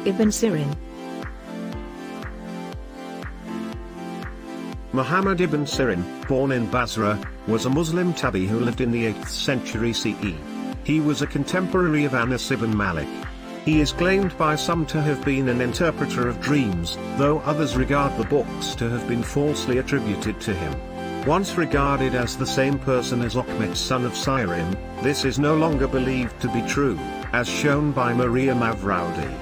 Ibn Sirin. Muhammad ibn Sirin, born in Basra, was a Muslim tabi who lived in the 8th century CE. He was a contemporary of Anas ibn Malik. He is claimed by some to have been an interpreter of dreams, though others regard the books to have been falsely attributed to him. Once regarded as the same person as Akhmet son of Sirin, this is no longer believed to be true, as shown by Maria Mavroudi.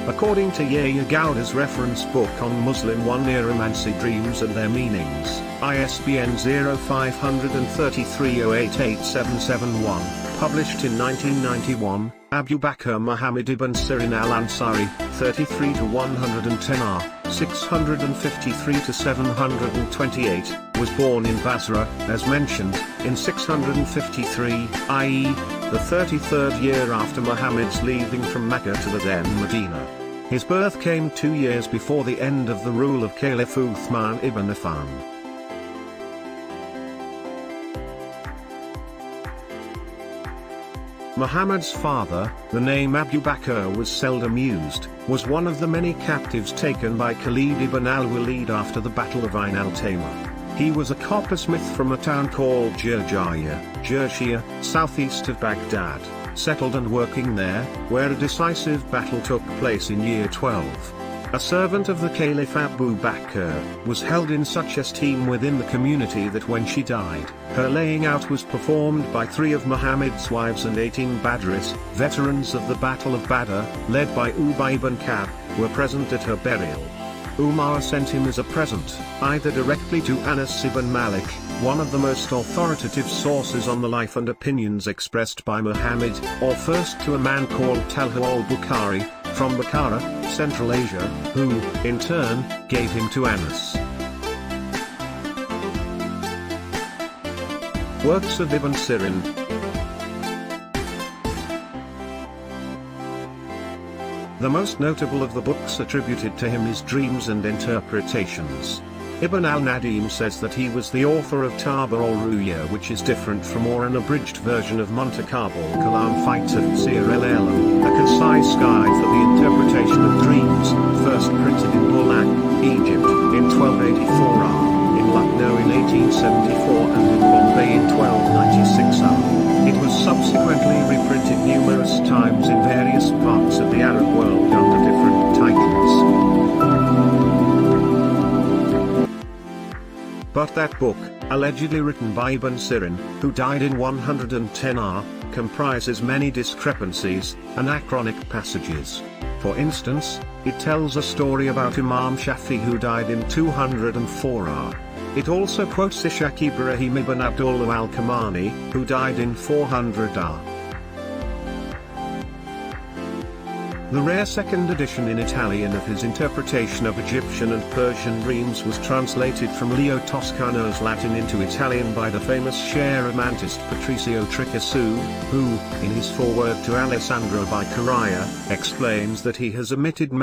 According to Yahya Gowda's reference book on Muslim Neuromancy Dreams and Their Meanings, ISBN 0533088771, published in 1991, Abu Bakr Muhammad ibn Sirin al-Ansari, 33-110R, 653-728, was born in Basra, as mentioned, in 653, i.e., the 33rd year after Muhammad's leaving from Mecca to the then Medina. His birth came 2 years before the end of the rule of Caliph Uthman ibn Affan. Muhammad's father, the name Abu Bakr was seldom used, was one of the many captives taken by Khalid ibn al-Walid after the Battle of Ain al-Tamar. He was a coppersmith from a town called Jershia, southeast of Baghdad, settled and working there, where a decisive battle took place in year 12. A servant of the Caliph Abu Bakr was held in such esteem within the community that when she died, her laying out was performed by 3 of Muhammad's wives and 18 Badris, veterans of the Battle of Badr, led by Ubay ibn Ka'b, were present at her burial. Umar sent him as a present, either directly to Anas ibn Malik, one of the most authoritative sources on the life and opinions expressed by Muhammad, or first to a man called Talha al-Bukhari, from Bukhara, Central Asia, who, in turn, gave him to Anas. Works of Ibn Sirin. The most notable of the books attributed to him is Dreams and Interpretations. Ibn al-Nadim says that he was the author of Taba al-Ruya, which is different from or an abridged version of Muntakab al-Kalam fi Tafsir al-Alam, a concise guide for the interpretation of dreams, first printed in Bulaq, Egypt, in 1284 in Lucknow in 1874 and in Bombay in 1296 It was subsequently reprinted numerous times in various parts of the Arab world under different titles. But that book, allegedly written by Ibn Sirin, who died in 110 comprises many discrepancies, anachronic passages. For instance, it tells a story about Imam Shafi who died in 204 It also quotes Ishaq Ibrahim ibn Abdullah al-Kamani, who died in 400 The rare second edition in Italian of his interpretation of Egyptian and Persian dreams was translated from Leo Toscano's Latin into Italian by the famous Chiaromantist Patrizio Tricasu, who, in his foreword to Alessandro Beccaria, explains that he has omitted